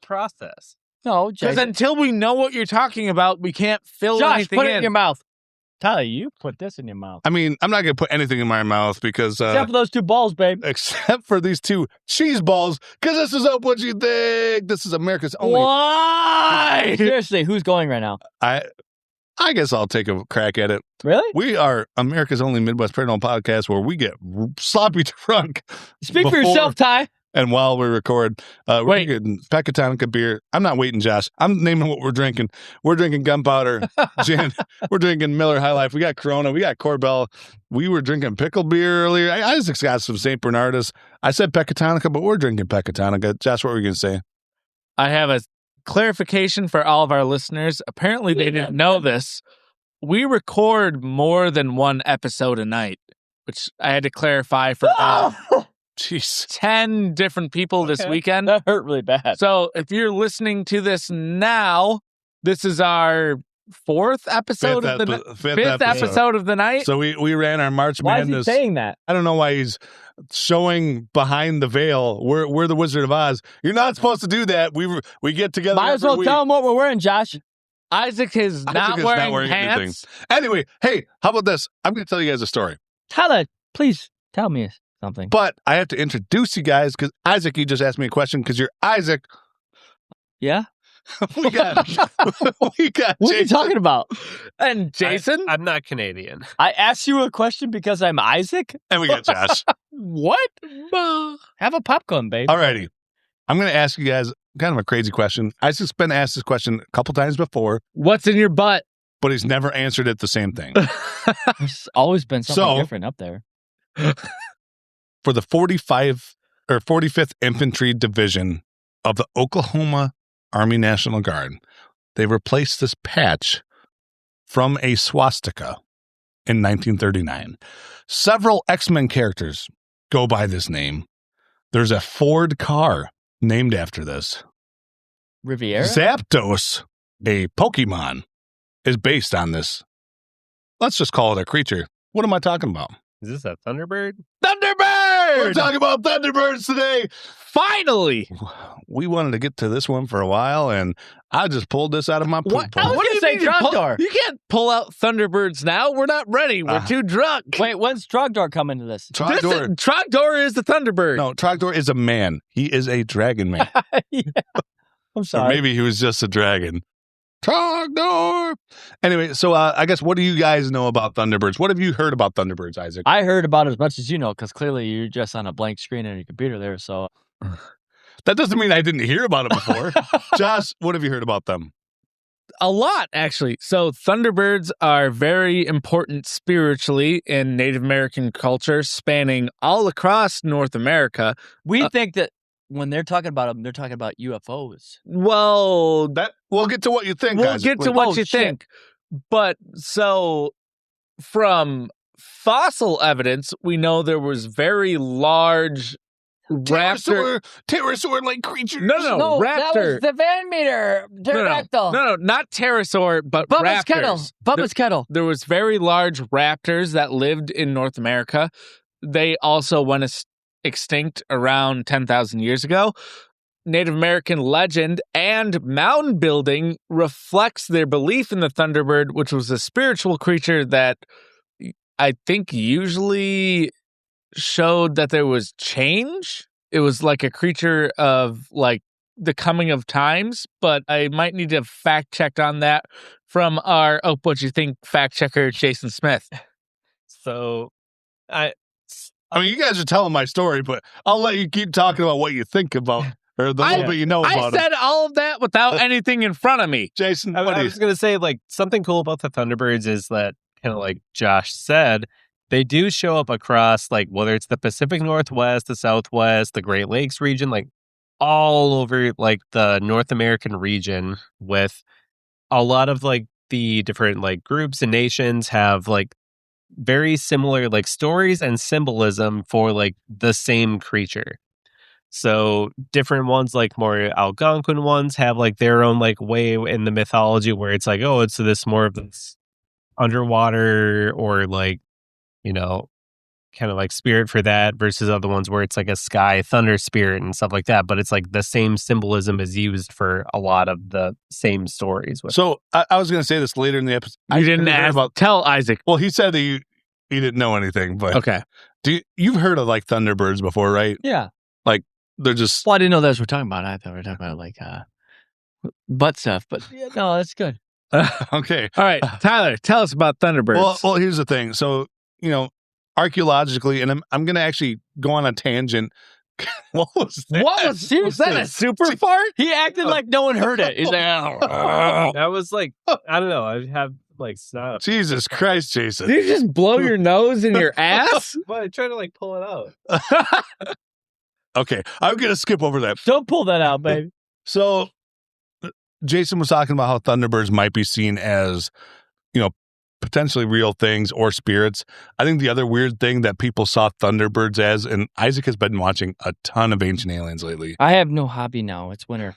process. No, Because Jason. until we know what you're talking about, we can't fill Josh, anything put it in in. your mouth. Tyler, you put this in your mouth. I mean, I'm not going to put anything in my mouth because... Except for those 2 balls, babe. except for these 2 cheese balls, because this is Up What You Think. This is America's only... Why? Seriously, who's going right now? I guess I'll take a crack at it. Really? We are America's only Midwest Paranormal podcast where we get sloppy drunk. Speak for before yourself, Ty. And while we record, we're getting Pecatonica beer. I'm not waiting, Josh. I'm naming what we're drinking. We're drinking gunpowder, gin. We're drinking Miller High Life. We got Corona. We got Corbel. We were drinking pickle beer earlier. Isaac's got some St. Bernardus. I said Pecatonica, but we're drinking Pecatonica. Josh, what were you going to say? I have a clarification for all of our listeners. Apparently, they didn't know this. We record more than 1 episode a night, which I had to clarify for Jeez. 10 different people this weekend. That hurt really bad. So if you're listening to this now, this is our 4th episode of the fifth episode of the night. So we ran our March Why Madness. is he saying that? I don't know why he's showing behind the veil. We're the Wizard of Oz. You're not supposed to do that. We get together. Might as well tell him what we're wearing, Josh. Isaac is not wearing pants. Anyway, hey, how about this? I'm going to tell you guys a story. Tyler, please tell me something. But I have to introduce you guys because Isaac, you just asked me a question because you're Isaac. Yeah? we got What Jason. are you talking about? And Jason? I'm not Canadian. I asked you a question because I'm Isaac? And we got Josh. What? Have a popcorn, babe. Alrighty. I'm going to ask you guys kind of a crazy question. Isaac's been asked this question a couple times before. What's in your butt? But he's never answered it the same thing. There's always been something different up there. For the 45th Infantry Division of the Oklahoma Army National Guard, they replaced this patch from a swastika in 1939. Several X-Men characters go by this name. There's a Ford car named after this. Riviera? Zapdos, a Pokemon, is based on this. Let's just call it a creature. What am I talking about? Is this a Thunderbird? Thunderbird! We're talking about Thunderbirds today. Finally! We wanted to get to this one for a while, and I just pulled this out of my poop What? hole. What do you say, Trogdor? You can't pull out Thunderbirds now. We're not ready. We're too drunk. Wait, when's Trogdor come into this? Trogdor. Trogdor is the Thunderbird. No, Trogdor is a man. He is a dragon man. Yeah. I'm Or sorry. maybe he was just a dragon. Trogdor. Anyway, so I guess what do you guys know about Thunderbirds? What have you heard about Thunderbirds, Isaac? I heard about as much as you know, because clearly you're just on a blank screen on your computer there, so... That doesn't mean I didn't hear about it before. Josh, what have you heard about them? A lot, actually. So Thunderbirds are very important spiritually in Native American culture, spanning all across North America. We think that when they're talking about them, they're talking about UFOs. Well, We'll get to what you think, we'll Isaac. get to what you think. But so from fossil evidence, we know there was very large Pterosaur-like creatures. No, that raptor. was the Van Meter pterodactyl. No, not pterosaur, but Bubba's raptors. kettle. Bubba's kettle. There was very large raptors that lived in North America. They also went extinct around 10,000 years ago. Native American legend and mound building reflects their belief in the Thunderbird, which was a spiritual creature that I think usually showed that there was change. It was like a creature of like the coming of times, but I might need to fact check on that from our What You Think fact checker, Jason Smith. So, I mean, you guys are telling my story, but I'll let you keep talking about what you think about, or the little bit you know about I said all of that without anything in front of me. Jason, I was going to say, like, something cool about the Thunderbirds is that, kind of like Josh said, they do show up across, like, whether it's the Pacific Northwest, the Southwest, the Great Lakes region, like, all over, like, the North American region, with a lot of, like, the different, like, groups and nations have, like, very similar, like, stories and symbolism for, like, the same creature. So different ones, like more Algonquin ones, have, like, their own, like, way in the mythology where it's like, oh, it's this more of this underwater or, like, you know, kind of like spirit for that versus other ones where it's like a sky thunder spirit and stuff like that. But it's like the same symbolism is used for a lot of the same stories. So I was going to say this later in the episode. You didn't tell Isaac. Well, he said that he didn't know anything, but Okay. You've heard of like Thunderbirds before, right? Yeah. Like they're just. Well, I didn't know that's what we're talking about. I thought we were talking about like butt stuff, but yeah, no, that's good. Okay. All right, Tyler, tell us about Thunderbirds. Well, here's the thing. So, archaeologically, and I'm going to actually go on a tangent. What was that? Was that a super fart? He acted like no one heard it. He's like, oh. That was like, I don't know. I have like snot. Jesus Christ, Jason. Did you just blow your nose in your ass? Well, I tried to like pull it out. Okay, I'm going to skip over that. Don't pull that out, baby. So, Jason was talking about how Thunderbirds might be seen as, potentially real things or spirits. I think the other weird thing that people saw Thunderbirds as, and Isaac has been watching a ton of Ancient Aliens lately. I have no hobby now. It's winter.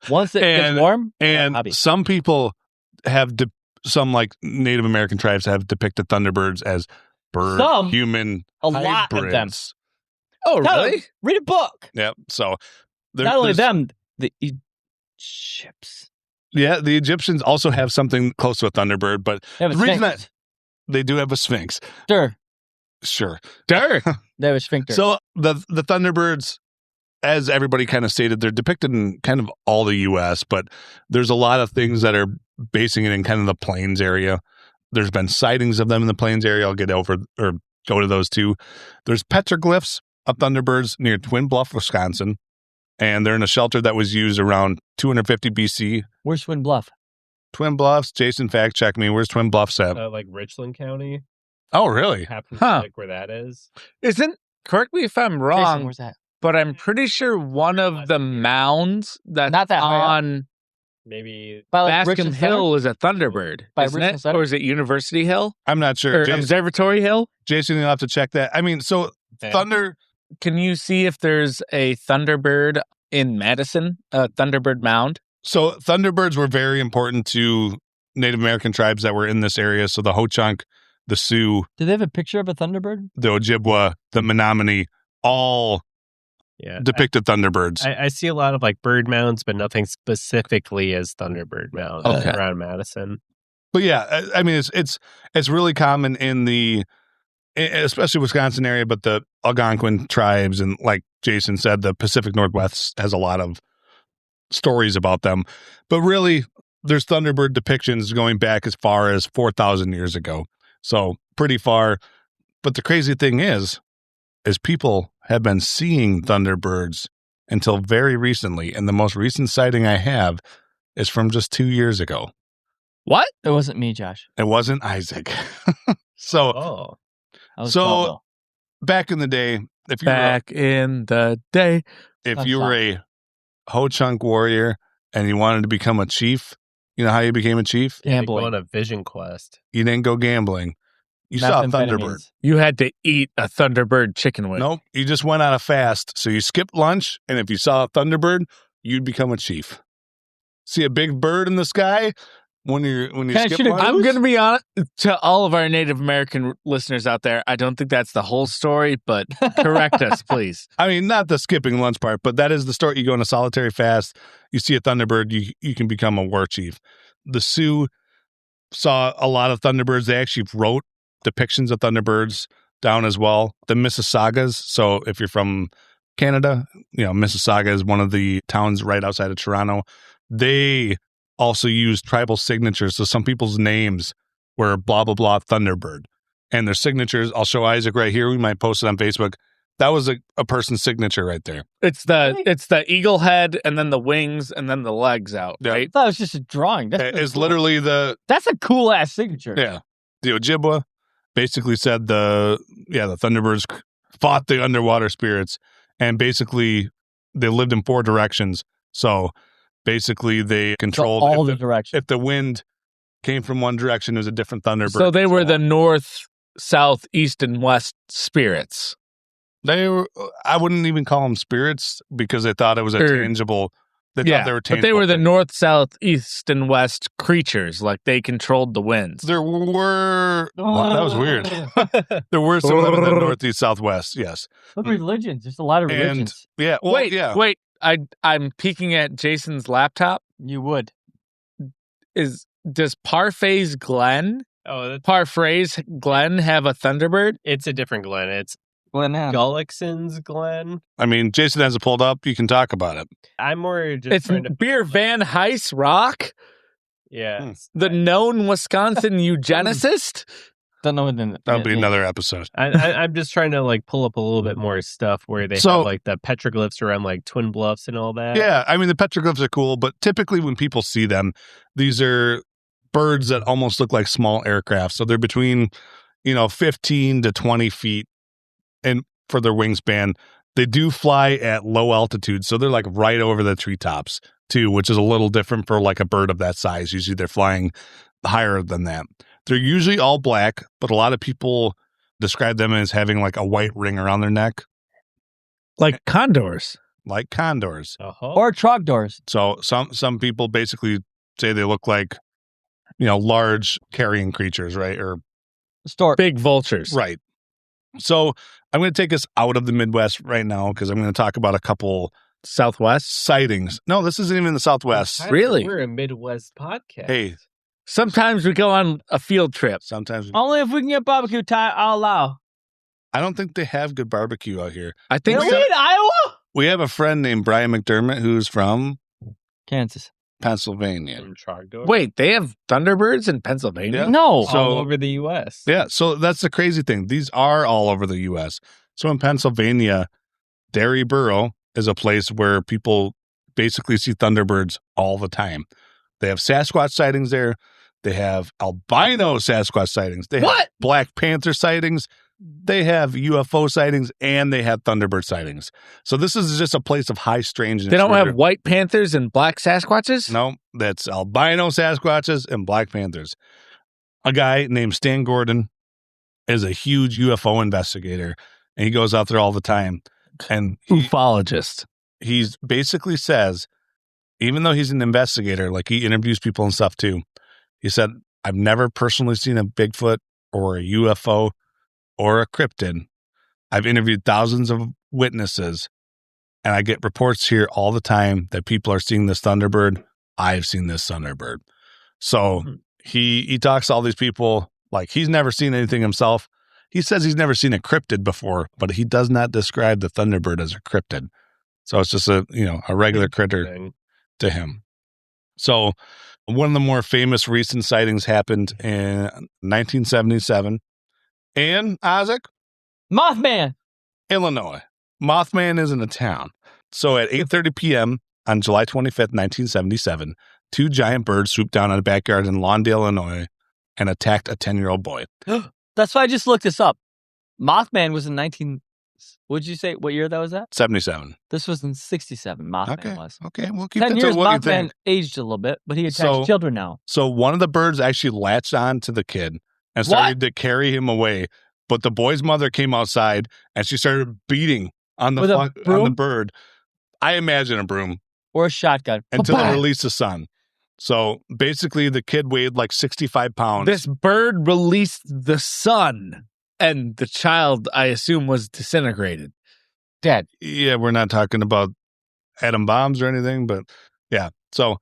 Once it gets warm, and hobby. some people have, some like Native American tribes have depicted Thunderbirds as human a lot of them. Oh, really? Read a book. Yep. So not only them, the Egypts. Yeah, the Egyptians also have something close to a Thunderbird, but They have a the reason sphinx. that they do have a Sphinx. Sure. They have a sphincter. So the Thunderbirds, as everybody kind of stated, they're depicted in kind of all the U.S., but there's a lot of things that are basing it in kind of the Plains area. There's been sightings of them in the Plains area. I'll go to those two. There's petroglyphs of Thunderbirds near Twin Bluff, Wisconsin. And they're in a shelter that was used around 250 BC. Where's Twin Bluff? Twin Bluffs. Jason, fact check me. Where's Twin Bluffs at? Like Richland County. Oh, really? Happens to like where that is. Correct me if I'm wrong, Jason, where's that? but I'm pretty sure one of the mounds that's Not that high on Maybe by like Bascom Richmond Hill is a Thunderbird, By isn't Richmond it? Center? Or is it University Hill? I'm not sure. Or Observatory Hill? Jason, you'll have to check that. I mean, so Thunder. Can you see if there's a Thunderbird in Madison, a Thunderbird mound? So Thunderbirds were very important to Native American tribes that were in this area. So the Ho-Chunk, the Sioux, Do they have a picture of a Thunderbird? the Ojibwa, the Menominee, all depicted Thunderbirds. I see a lot of like bird mounds, but nothing specifically as Thunderbird mounds around Madison. But yeah, I mean, it's really common in the, especially Wisconsin area, but the Algonquin tribes and, like Jason said, the Pacific Northwest has a lot of stories about them. But really, there's Thunderbird depictions going back as far as 4,000 years ago. So pretty far. But the crazy thing is people have been seeing Thunderbirds until very recently. And the most recent sighting I have is from just 2 years ago. What? It wasn't me, Josh. It wasn't Isaac. So, I was so Caldwell. back in the day, if you were a Ho-Chunk warrior and you wanted to become a chief, you know how you became a chief? Gambling. Go on a vision quest. You didn't go gambling. You saw a Thunderbird. You had to eat a Thunderbird chicken wing. Nope. You just went on a fast. So you skipped lunch, and if you saw a Thunderbird, you'd become a chief. See a big bird in the sky when you skip lunch? I'm going to be honest to all of our Native American listeners out there. I don't think that's the whole story, but correct us, please. I mean, not the skipping lunch part, but that is the story. You go on a solitary fast, you see a Thunderbird, you can become a war chief. The Sioux saw a lot of Thunderbirds. They actually wrote depictions of Thunderbirds down as well. The Mississaugas. So if you're from Canada, Mississauga is one of the towns right outside of Toronto. They also use tribal signatures. So some people's names were blah, blah, blah, Thunderbird. And their signatures, I'll show Isaac right here. We might post it on Facebook. That was a person's signature right there. It's the eagle head and then the wings and then the legs out, right? I thought it was just a drawing. It's literally That's a cool ass signature. Yeah. The Ojibwa basically said the Thunderbirds fought the underwater spirits, and basically they lived in 4 directions. So basically they controlled all the directions. If the wind came from one direction, it was a different Thunderbird. So they were the north, south, east, and west spirits. They were, I wouldn't even call them spirits because they thought it was a tangible They thought they were but they were the tame. north, south, east, and west creatures. Like they controlled the winds. There were... Wow, that was weird. There were some of them in the northeast, southwest, yes. Look, religions. There's a lot of And, religions. yeah, well, wait, yeah. wait. I'm peeking at Jason's laptop. You would. Does Parfay's Glen Oh, Parphrase Glen have a Thunderbird? it's a different Glen. It's Glenham. Gullickson's Glen. I mean, Jason has it pulled up. You can talk about it. I'm more just It's trying to... Beer Van Heist Rock, Yeah. the known Wisconsin eugenicist. Don't know what the That'll be another episode. I'm just trying to like pull up a little bit more stuff where they So- have like the petroglyphs around like Twin Bluffs and all that. Yeah, I mean, the petroglyphs are cool, but typically when people see them, these are birds that almost look like small aircraft. So they're between, 15 to 20 feet and for their wingspan. They do fly at low altitude, so they're like right over the treetops too, which is a little different for like a bird of that size. Usually they're flying higher than that. They're usually all black, but a lot of people describe them as having like a white ring around their neck, Like condors. like condors. Uh-huh. Or trogdors. So some people basically say they look like, large carrying creatures, right? Or Stork. Big vultures. right. So I'm going to take us out of the Midwest right now because I'm going to talk about a couple Southwest. sightings. No, this isn't even the Southwest. Really? We're a Midwest podcast. Hey, Sometimes we go on a field trip. sometimes Only if we can get barbecue time, I'll allow. I don't think they have good barbecue out here. I think Really? so. In Iowa? We have a friend named Brian McDermott who's from Kansas. Pennsylvania. From Trogdor. Wait, they have Thunderbirds in Pennsylvania? Yeah. No. So- all over the U.S. Yeah, so that's the crazy thing. These are all over the U.S. So in Pennsylvania, Derry Borough is a place where people basically see Thunderbirds all the time. They have Sasquatch sightings there. They have albino Sasquatch sightings. They have What? Black Panther sightings. They have UFO sightings, and they have Thunderbird sightings. So this is just a place of high strangeness. They don't where have white panthers and black Sasquatches? no, that's albino Sasquatches and Black Panthers. A guy named Stan Gordon is a huge UFO investigator, and he goes out there all the time. And Ufologist. he's basically says, even though he's an investigator, like he interviews people and stuff too, he said, I've never personally seen a Bigfoot or a UFO or a cryptid. I've interviewed thousands of witnesses, and I get reports here all the time that people are seeing this Thunderbird. I've seen this Thunderbird. So he talks to all these people like he's never seen anything himself. He says he's never seen a cryptid before, but he does not describe the Thunderbird as a cryptid. So it's just a regular critter Thing. to him. So one of the more famous recent sightings happened in 1977 in Isaac, Mothman. Illinois. Mothman isn't a town. So at 8:30 p.m. on July 25th, 1977, two giant birds swooped down on a backyard in Lawndale, Illinois, and attacked a 10-year-old boy. That's why I just looked this up. Mothman was in 19... What'd you say? What year that was at? 77. This was in 67. Mothman Okay. was. Okay. We'll keep 10 it years, to what you Mothman think. aged a little bit, but he attacks So- children now. So one of the birds actually latched on to the kid and started to carry him away. But the boy's mother came outside and she started beating on the With a on the broom? bird. I imagine a broom Or a shotgun. until they Ba-bam! released the son. So basically, the kid weighed like 65 pounds. This bird released the sun, and the child, I assume, was disintegrated. Dead. Yeah, we're not talking about atom bombs or anything, but yeah. So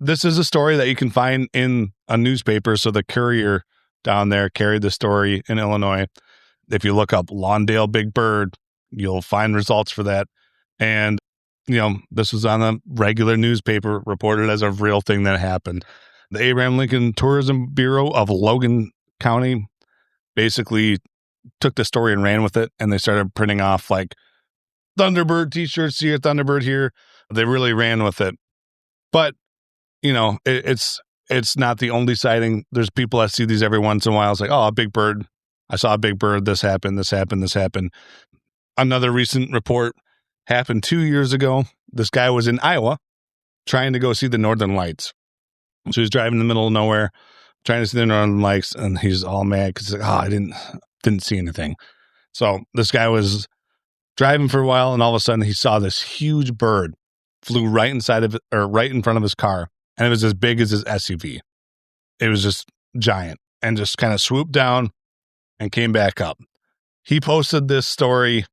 this is a story that you can find in a newspaper. So the Courier down there carried the story in Illinois. If you look up Lawndale Big Bird, you'll find results for that. And, this was on a regular newspaper reported as a real thing that happened. The Abraham Lincoln Tourism Bureau of Logan County basically took the story and ran with it. And they started printing off like Thunderbird t-shirts here, Thunderbird here. They really ran with it. But, it's not the only sighting. There's people that see these every once in a while. It's like, oh, a big bird. I saw a big bird. This happened, this happened, this happened. Another recent report happened 2 years ago. This guy was in Iowa trying to go see the Northern Lights. So he's driving in the middle of nowhere, trying to see the Northern Lights, and he's all mad because he's like, I didn't see anything. So this guy was driving for a while, and all of a sudden he saw this huge bird flew right in front of his car, and it was as big as his SUV. It was just giant and just kind of swooped down and came back up. He posted this story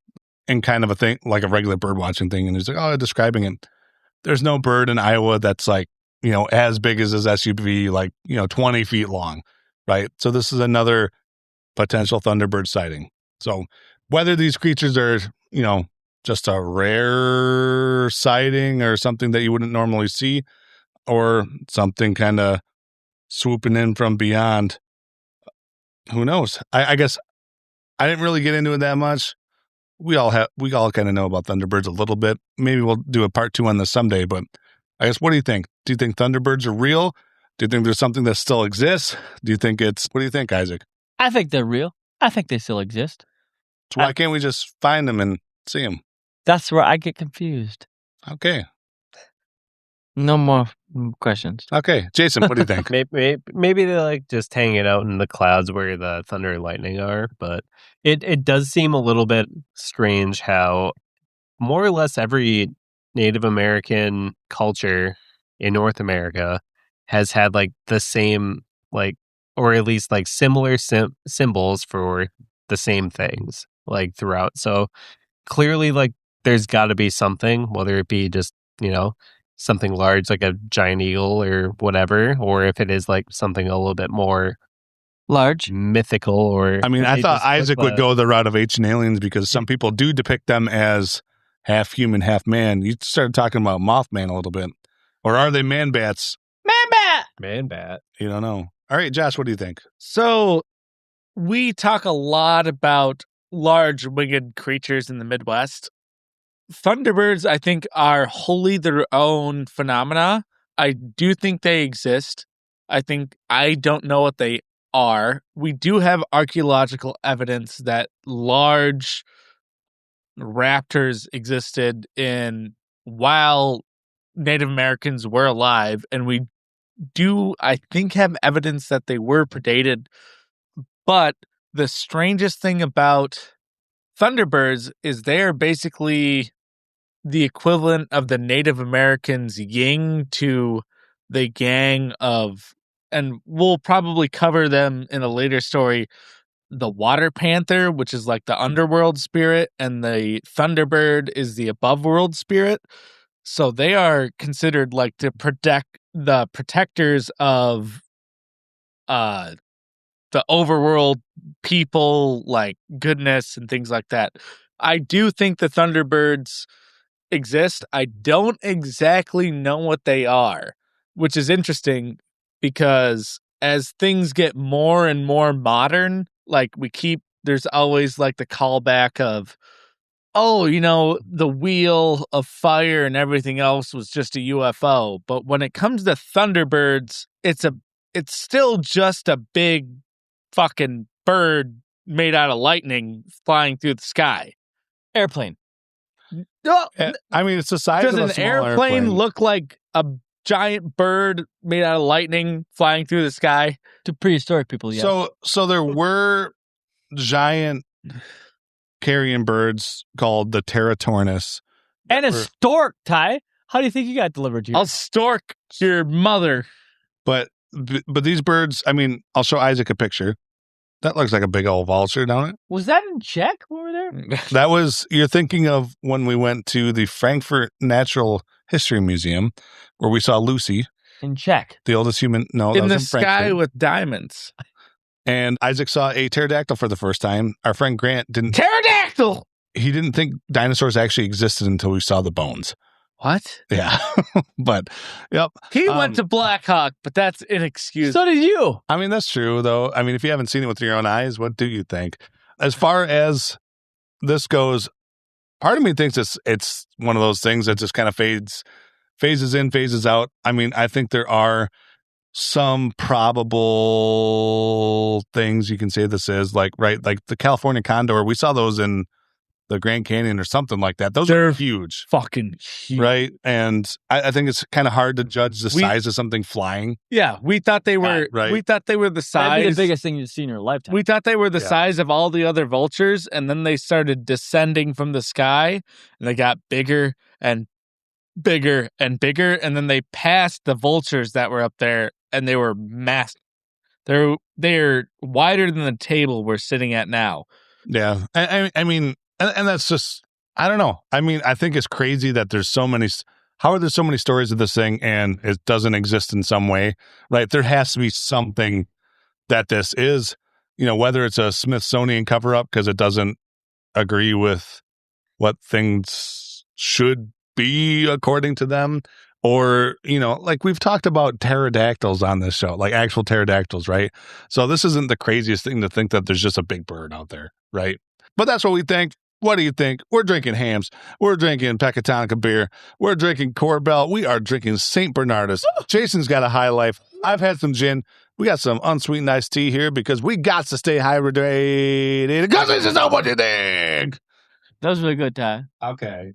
in kind of a thing, like a regular bird watching thing, and he's like, describing it. There's no bird in Iowa that's like, as big as his SUV, like, 20 feet long, right? So this is another potential Thunderbird sighting. So whether these creatures are, just a rare sighting or something that you wouldn't normally see, or something kind of swooping in from beyond, who knows? I guess I didn't really get into it that much. We all kind of know about Thunderbirds a little bit. Maybe we'll do a part 2 on this someday, but I guess, what do you think? Do you think Thunderbirds are real? Do you think there's something that still exists? What do you think, Isaac? I think they're real. I think they still exist. So why can't we just find them and see them? That's where I get confused. Okay. No more questions. Okay. Jason, what do you think? Maybe they're like just hanging out in the clouds where the thunder and lightning are, but it does seem a little bit strange how more or less every Native American culture in North America has had like the same, like, or at least like similar symbols for the same things like throughout. So clearly, like, there's got to be something, whether it be just, something large like a giant eagle or whatever, or if it is like something a little bit more large, mythical. Or I mean, I thought Isaac would go the route of Ancient Aliens, because some people do depict them as half human, half man. You started talking about Mothman a little bit. Or are they man bats? Man bat. You don't know. All right, Josh, what do you think? So we talk a lot about large winged creatures in the Midwest. Thunderbirds, I think, are wholly their own phenomena. I do think they exist. I don't know what they are. We do have archaeological evidence that large raptors existed while Native Americans were alive, and we do, I think, have evidence that they were predated. But the strangest thing about Thunderbirds is they're basically the equivalent of the Native Americans' yin to the gang of, and we'll probably cover them in a later story, the water panther, which is like the underworld spirit, and the Thunderbird is the above world spirit. So they are considered like the protectors of the overworld people, like goodness and things like that. I do think the Thunderbirds exist. I don't exactly know what they are, which is interesting because as things get more and more modern, like there's always like the callback of, the wheel of fire and everything else was just a UFO. But when it comes to Thunderbirds, it's still just a big fucking bird made out of lightning flying through the sky. Airplane. No, I mean, it's the size does of a an small airplane look like a giant bird made out of lightning flying through the sky? To prehistoric people, yes. So there were giant carrion birds called the Pterotornis. And a stork, Ty. How do you think you got delivered to you? I'll stork your mother. But these birds, I mean, I'll show Isaac a picture. That looks like a big old vulture, don't it? Was that in Czech over there? That was, you're thinking of when we went to the Frankfurt Natural History Museum, where we saw Lucy. In Czech. The oldest human, no, in that the was in sky Frankfurt. with diamonds. And Isaac saw a pterodactyl for the first time. Our friend Grant Pterodactyl! He didn't think dinosaurs actually existed until we saw the bones. What? Yeah. But, yep. He went to Black Hawk, but that's inexcusable. So did you. I mean, that's true, though. I mean, if you haven't seen it with your own eyes, what do you think? As far as this goes, part of me thinks it's one of those things that just kind of phases in, phases out. I mean, I think there are some probable things you can say this is, like the California condor. We saw those in the Grand Canyon or something like that. Those are huge. Fucking huge. Right? And I think it's kind of hard to judge the size of something flying. Yeah, we thought they were we thought they were the size. That'd be the biggest thing you've seen in your lifetime. We thought they were the size of all the other vultures, and then they started descending from the sky, and they got bigger and bigger and bigger, and then they passed the vultures that were up there, and they were massive. They're wider than the table we're sitting at now. Yeah. I mean, and that's just, I don't know. I mean, I think it's crazy that there's so many. How are there so many stories of this thing and it doesn't exist in some way, right? There has to be something that this is, whether it's a Smithsonian cover up because it doesn't agree with what things should be according to them, or, like we've talked about pterodactyls on this show, like actual pterodactyls, right? So this isn't the craziest thing to think that there's just a big bird out there, right? But that's what we think. What do you think? We're drinking hams. We're drinking Pecatonica beer. We're drinking Corbel. We are drinking St. Bernardus. Jason's got a high life. I've had some gin. We got some unsweetened iced tea here because we got to stay hydrated. Because this is not what you think. That was really good, Ty. Okay.